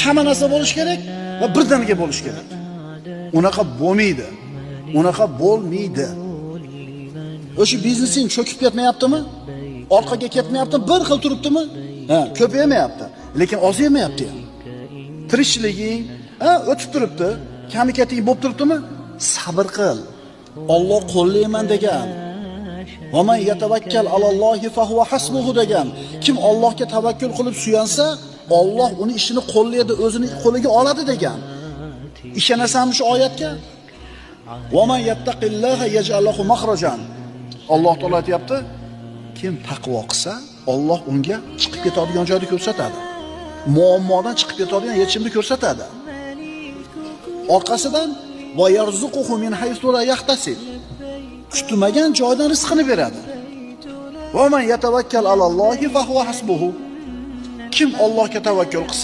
Hamma narsa bo'lish kerak va birdaniga bo'lish kerak. Unaqa bo'lmaydi. Unaqa bo'lmaydi. O'sha biznesing cho'kib ketmayaptimi? Orqaga ketmayaptimi? Bir xil turibdimi? Ha, ko'paymayapti, lekin ozaymayapti ham. Tirikchiliging, o'tib turibdi, kamikating bo'lib turibdimi? Sabr qil. Alloh qo'llayman degan. Va man yatawakkal alallohi fa huwa hasbuhu degan. Kim Allohga tavakkul qilib suyansa, Alloh uni ishini qo'llaydi, o'zini qo'liga oladi degan. Ishonasanmi shu oyatga? Va man yattaqillaha yaj'al lahu makhrajan. Alloh taolo aytayapti, kim taqvo qilsa, Alloh unga chiqib ketadigan joyni ko'rsatadi. Muammodan chiqib ketadigan yechimni ko'rsatadi. Orqasidan va yarzuquhu min haythu la yahtasib. Kutmagan joydan rizqini beradi. Va man yatawakkal alallohi fa huwa hasbuhu. Kim Allohga tavakkul qilsa